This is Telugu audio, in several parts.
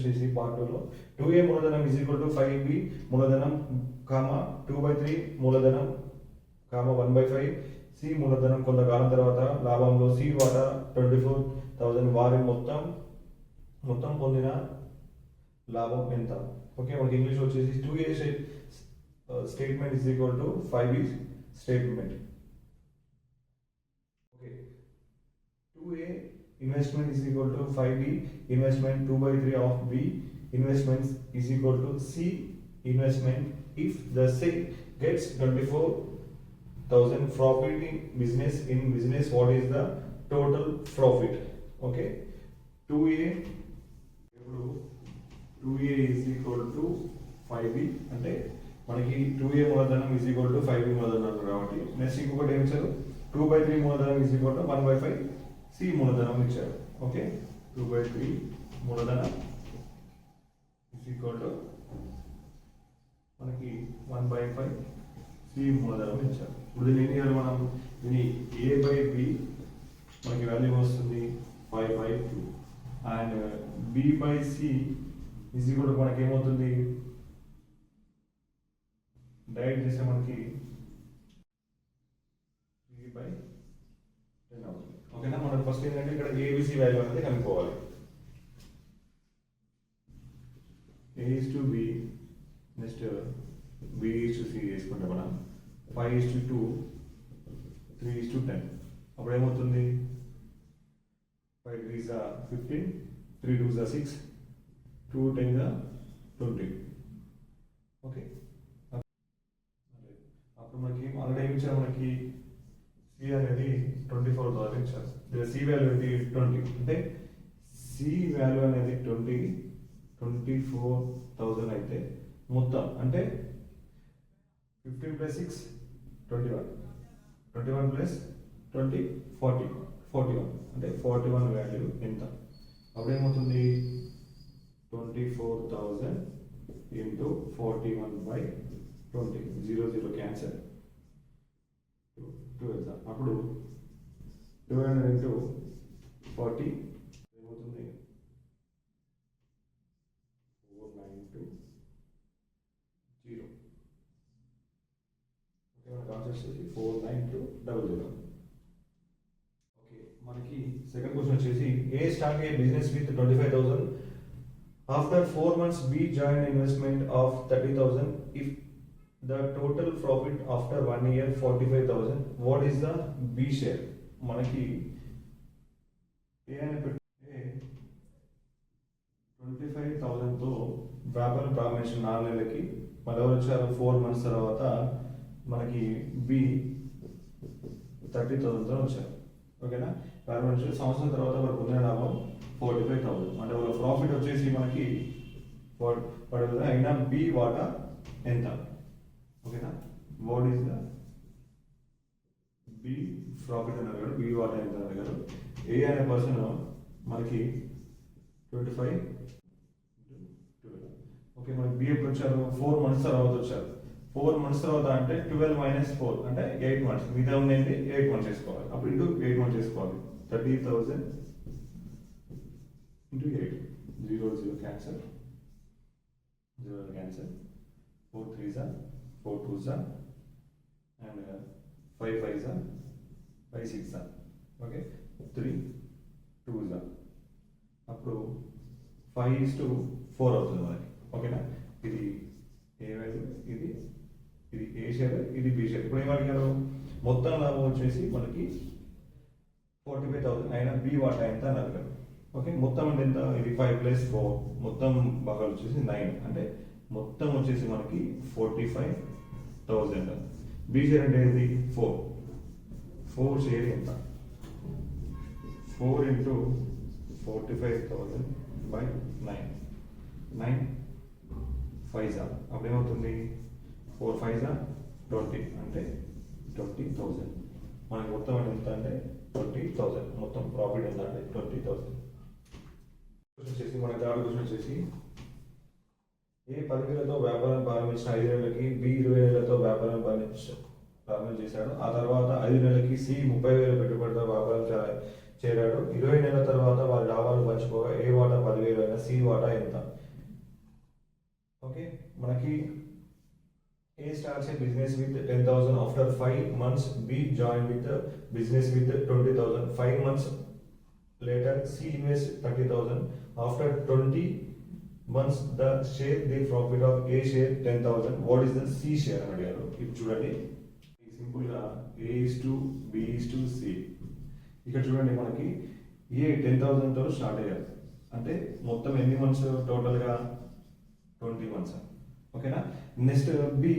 వచ్చేసి పార్ట్ 2లో 2a మూలధనం ఈజ్ ఈక్వల్ టు 5b మూలధనం కామా 2/3 మూలధనం కామా 1/5 సి మూలధనం కొంతకాలం తర్వాత లాభంలో సి వాటా 24,000 వారి మొత్తం పొందిన లాభం ఎంత. ఓకే, మనకి ఇంగ్లీష్ వచ్చేసి 2a statement is equal to 5b statement. Okay, 2a investment is equal to 5b investment 2/3 of b investments is equal to c investment. If the say gets 24,000 profit in business, what is the total profit? Okay, 2a ఇప్పుడు 2a is equal to 5b అంటే మనకి 2a మూలధనం is equal to 5b మూలధనం కాబట్టి నెక్స్ట్ ఇంకొకటి ఏం ఇచ్చారు, 2/3 మూలధనం is equal to 1/5 సి మూలధనం ఇచ్చారు. ఓకే, 2/3 మూలధనం ఇస్ ఈక్వల్ టు మనకి 1/5 సి మూలధనం ఇచ్చారు. ఇప్పుడు దీన్ని మనం దీని a/b మనకి వాల్యూ వస్తుంది 5/2 and b/c is equal to మనకి ఏమవుతుంది, డైరెక్ట్ చేస్తే మనకి 3/10 అవుతుంది. ఓకేనా, మనం ఫస్ట్ ఏంటంటే ఇక్కడ ఏబిసి వాల్యూ అనేది కనుక్కోవాలి. a/b నెక్స్ట్ b/c చేసుకుంటే మనం 5:2 3:10 అప్పుడు ఏమవుతుంది, 5 3s are 15 3 2s are 6 2 10s are 20. Okay, అప్పుడు మనకి ఆల్రెడీ ఏమి ఇచ్చారు, మనకి సి అనేది 24,000 ఇచ్చారు. సి వాల్యూ అనేది 20 అంటే సి వాల్యూ అనేది 24,000 అయితే మొత్తం అంటే 15 + 6 21 21 + 20 41 అంటే 41 వాల్యూ ఎంత. అప్పుడు ఏమవుతుంది, 24,000 ఇంటూ 41/20 0 క్యాన్సల్ 12. అప్పుడు 200 ఇంటూ 40 ఏమవుతుంది, 4920. ఓకే, మనకు ఆన్సర్ వచ్చేసి 4920. ఓకే, మనకి సెకండ్ క్వశ్చన్ వచ్చేసి A start a business with 25,000 after 4 months B join investment of 30,000 if the total profit after 1 year 45,000. what is the b share? మనకి ఏ అని పెడితే 25,000 తో వ్యాపారం ప్రారంభించిన 4 నెలలకి మళ్ళీ వచ్చారు 4 months తర్వాత మనకి బి 30,000 తో వచ్చారు. ఓకేనా, ప్రారంభించిన సంవత్సరం తర్వాత వారు పొందిన లాభం 45,000 అంటే వాళ్ళ ప్రాఫిట్ వచ్చేసి మనకి పడుతుంది. అయినా బి వాటా ఎంత. ఓకేనా, what is the B profit అని అడిగాడు, బి వాటా ఎంత అని అడిగాడు. ఏ అనే పర్సన్ మనకి 25 12. ఓకే, మనకి బి ఎప్పుడు వచ్చారు, 4 months తర్వాత వచ్చారు. 4 months తర్వాత అంటే 12 - 4 అంటే 8 months. మిగతా ఉందండి 8 months చేసుకోవాలి. అప్పుడు ఇంటూ 8 months చేసుకోవాలి. 30,000 into 8 0 cancel 0 cancel 4 3s are 4 2s are and 5 5s are 5 6s are. Okay, 3 2s are అప్పుడు 5:4 అవుతుంది మనకి. ఓకేనా, ఇది ఏ వాల్యూ, ఇది ఏ షేర్, ఇది బి షేర్. ఇప్పుడు ఏమడిగారు, మొత్తం లాభం వచ్చేసి మనకి 45,000 అయినా బి వాటా ఎంత అని అడిగారు. ఓకే, మొత్తం అంటే ఎంత, ఇది 5 + 4 మొత్తం భాగాలు వచ్చేసి 9 అంటే మొత్తం వచ్చేసి మనకి 45,000. బి షేర్ అంటే ఇది 4 షేర్ ఎంత, 4 × 45,000/9 9 5s are అప్పుడు ఏమవుతుంది, 4 5s are 20 అంటే 20,000. మనకి మొత్తం ఎంత అంటే 20,000. మొత్తం ప్రాఫిట్ ఎంత అంటే 20,000. వచ్చేసి మన జాబ్ క్వశ్చన్ వచ్చేసి ఏ 10 నెలలతో వ్యాపారం ప్రారంభించిన 5 నెలలకి బి 20 నెలలతో వ్యాపారం ప్రారంభం చేశాడు. ఆ తర్వాత 5 నెలలకి సి 30,000 పెట్టుబడితో వ్యాపారం చేరాడు. 20 నెలల తర్వాత వారి లాభాలు పంచుకోగా ఏ వాటా 10,000 అయినా సి వాటా ఎంత? ఓకే, మనకి A starts a business with 10,000 after 5 months. B join with the business with 20,000. 5 months later, C invests 30,000. After 20 months, the profit of A share 10,000. What is the C share? ఇప్పుడు చూడండి, సింపుల్గా A is to B is to C. ఇక్కడ చూడండి, మనకి A 10,000తో స్టార్ట్ అయ్యారు అంటే మొత్తం ఎన్ని మంత్స్ టోటల్గా? 20 మంత్స్. ఓకేనా. నెక్స్ట్ బి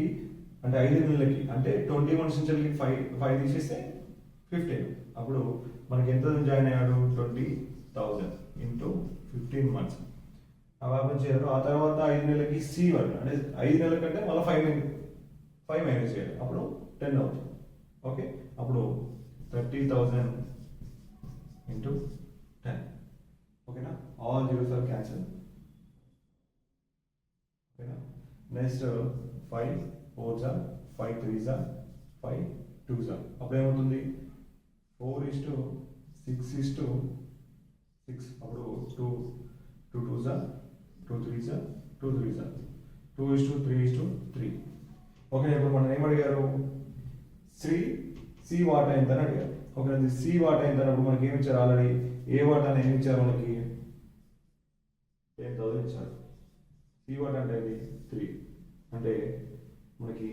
అంటే 5 నెలలకి అంటే 20 మంత్స్ నుంచి 5 తీసేస్తే 15. అప్పుడు మనకి ఎంత జాయిన్ అయ్యాడు? 20,000 ఇంటూ 15 మంత్స్ లాభం చేయాలి. ఆ తర్వాత 5 నెలలకి C1 అంటే 5 నెలల కంటే మళ్ళీ 5 మైనస్ చేయాలి, అప్పుడు 10 అవుతుంది. ఓకే, అప్పుడు 30,000 ఇంటూ 10. ఓకేనా, ఆల్ జీరోస్ ఆర్ క్యాన్సిల్. ఓకేనా. Next 5 4s 5 3s 5 2s. అప్పుడు ఏమవుతుంది? 4:6:6. అప్పుడు 2 2s 2 3s 2 3s 2:3:3. ఓకే, ఇప్పుడు మనం ఏం అడిగారు? సి వాటా ఎంత అని అడిగారు. ఓకే, సి వాటా ఎంత అన్నప్పుడు మనకి ఏమి ఇచ్చారు? ఆల్రెడీ ఏ వాటా ఏమి ఇచ్చారు? మనకి 10,000 ఇచ్చారు. సి వాటా అంటే అది 3 అంటే మనకి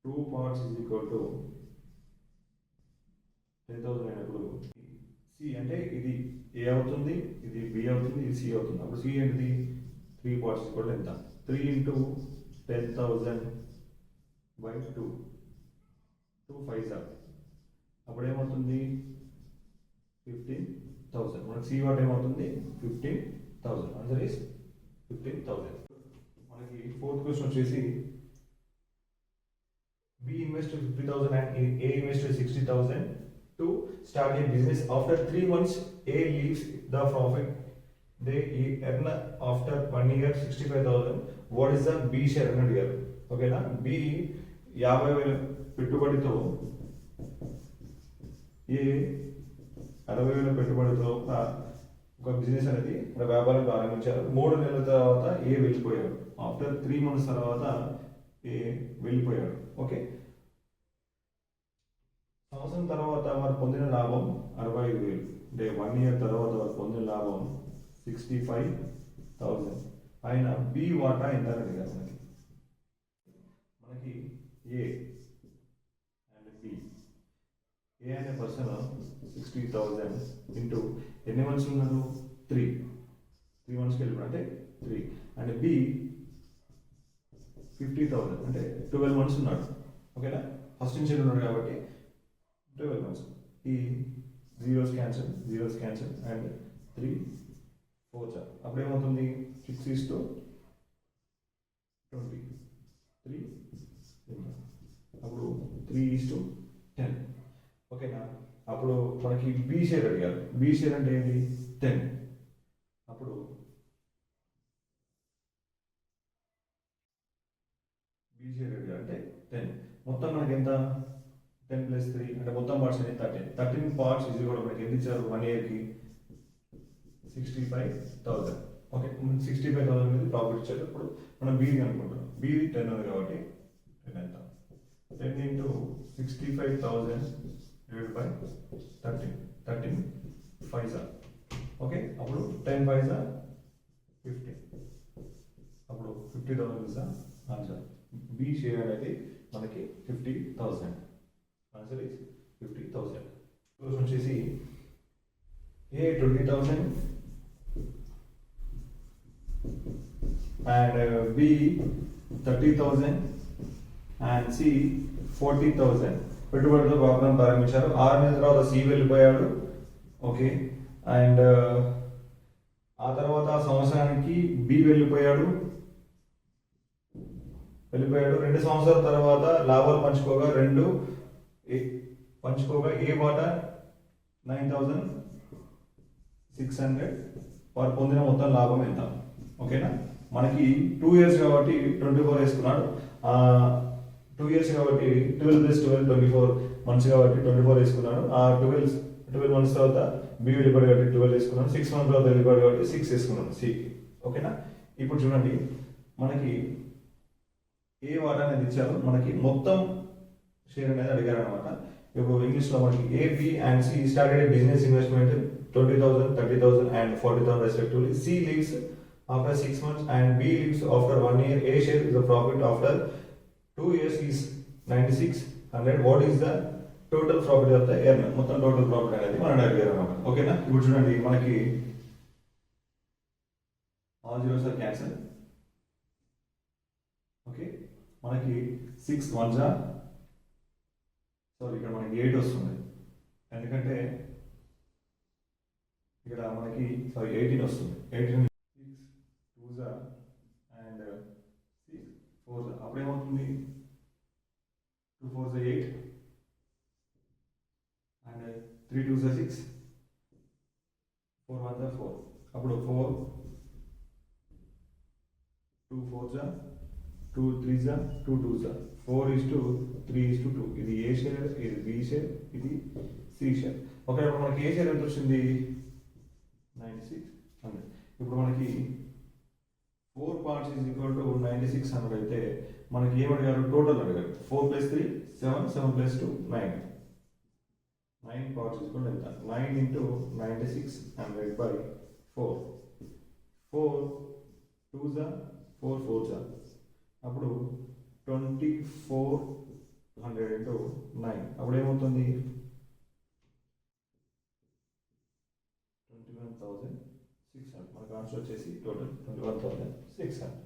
2 parts is equal to 10,000 అయినప్పుడు సి అంటే ఇది ఏ అవుతుంది, ఇది బి అవుతుంది, ఇది సి అవుతుంది. అప్పుడు సి ఏంటిది? 3 parts equal to ఎంత? 3 into 10,000 by 2 5s. అప్పుడు ఏమవుతుంది? 15,000. మనకి సి వాట్ ఏమవుతుంది? 15,000. Answer is 15,000. మనకి ఫోర్త్ క్వశ్చన్ వచ్చేసి B invested 50,000 and A invested 60,000 to start a business. After 3 months, A leaves the profit they earn after 1 year 65,000. What is the B share అని అడిగారు. ఓకేనా. B 50,000 పెట్టుబడితో A 60,000 పెట్టుబడితో ఒక బిజినెస్ అనేది వ్యాపారం ప్రారంభించారు. 3 నెలల తర్వాత ఏ వెళ్ళిపోయాడు. ఆఫ్టర్ 3 మంత్స్ తర్వాత ఏ వెళ్ళిపోయాడు. ఓకే, సంవత్సరం తర్వాత వారు పొందిన లాభం 65,000. అంటే 1 ఇయర్ తర్వాత వారు పొందిన లాభం 65,000. ఆయన బి వాటా ఎంత అని అడిగారు. మనకి ఏ అండ్ బి. ఏ అనే పర్సన్ 60,000 ఇంటూ ఎన్ని మంత్స్ ఉన్నారు? 3 మంత్స్కి వెళ్ళిపోయి అంటే 3. అండ్ బి 50,000 అంటే 12 మంత్స్ ఉన్నాడు. ఓకేనా, ఫస్ట్ నుంచి ఉన్నాడు కాబట్టి 12 మంత్స్. ఈ జీరోస్ క్యాన్సిల్ అండ్ 3 4s. అప్పుడు ఏమవుతుంది? 6:20 3. అప్పుడు 3:10. ఓకేనా. అప్పుడు మనకి బి షేర్ అడిగారు. బి షేర్ అంటే ఏంటి? 10. అప్పుడు బి షేర్ అడిగారు అంటే 10. మొత్తం మనకి ఎంత? 10 + 3 అంటే మొత్తం పార్ట్స్ అనేది 13 parts ఇది కూడా మనకి ఎంత ఇచ్చారు? 1 ఇయర్కి 65,000. ఓకే, 65,000 అనేది ప్రాఫిట్ ఇచ్చారు. ఇప్పుడు మనం బీది అనుకుంటాం. బీది 10 ఉంది కాబట్టి 10 ఎంత? 10 into 65,000 divided by 13 5s. Okay, అప్పుడు 10 5s 50. అప్పుడు 50,000 ఇస్ ఆన్సర్. బి షేర్ అనేది మనకి 50,000. Answer is 50,000. క్వశ్చన్ వచ్చేసి ఏ 20,000 and B 30,000 and C 40,000 పెట్టుబడితో వ్యాపారం ప్రారంభించారు. 6 నెలల తర్వాత సి వెళ్ళిపోయాడు. ఓకే, అండ్ ఆ తర్వాత సంవత్సరానికి బి వెళ్ళిపోయాడు. 2 సంవత్సరాల తర్వాత లాభాలు పంచుకోగా ఏ వాటా 9,600. వారు పొందిన మొత్తం లాభం ఎంత? ఓకేనా, మనకి 2 years కాబట్టి 24 వేసుకున్నాడు. 2 years కాబట్టి 12 + 12 24. మంత్స్ కాబట్టి 24 వేసుకున్నాను. ఆ 12 మంత్స్ తర్వాత బి వెళ్ళిపోయాడు కాబట్టి 12 వేసుకున్నాను. 6 మంత్స్ తర్వాత వెళ్ళిపోయాడు కాబట్టి 6 వేసుకున్నాను సికి. ఓకేనా. ఇప్పుడు చూడండి మనకి ఏ వాటా అనేది ఇచ్చారు, మనకి మొత్తం షేర్ అనేది అడిగారు అనమాట. ఇప్పుడు ఇంగ్లీష్లో మనకి A, B and C started business investment 20,000, 30,000 and 40,000 respectively. C leaves after 6 months and B leaves after 1 year. A share is the profit after 2 years is 9600. What is the total profit of the year? మొత్తం టోటల్ ప్రాఫిట్ అనేది మనం అడిగారు అనమాట. ఓకేనా. ఇప్పుడు చూడండి మనకి all zeros are cancel. Okay, మనకి 6 1 జా, సారీ ఇక్కడ మనకి 8 వస్తుంది, ఎందుకంటే ఇక్కడ మనకి 18 వస్తుంది. 18 6 2 జా అండ్ 6 4 జా, అప్పుడేమవుతుంది 2 4 జా 8 అండ్ 3 2 జా 6 4 1 జా 4, అప్పుడు 4 2 4 జా 2 3 జా 2 2 జా 4:3:2. ఇది ఏ షేర్, ఇది బి షేర్, ఇది సి షేర్. ఓకే, మనకి ఏ షేర్ ఎంత వచ్చింది 9600. ఇప్పుడు మనకి 4 parts is equal to 9600 అయితే మనకి ఏం అడిగారు, టోటల్ అడిగారు. 4 + 3 7, 7 + 2 9. 9 parts is equal to ఎంత, 9 into 9600 by 4. 4 2 జా 4 4 జా, అప్పుడు 2400 into 9, అప్పుడు ఏమవుతుంది 21,600. మనకు ఆన్సర్ వచ్చేసి టోటల్ 21,600.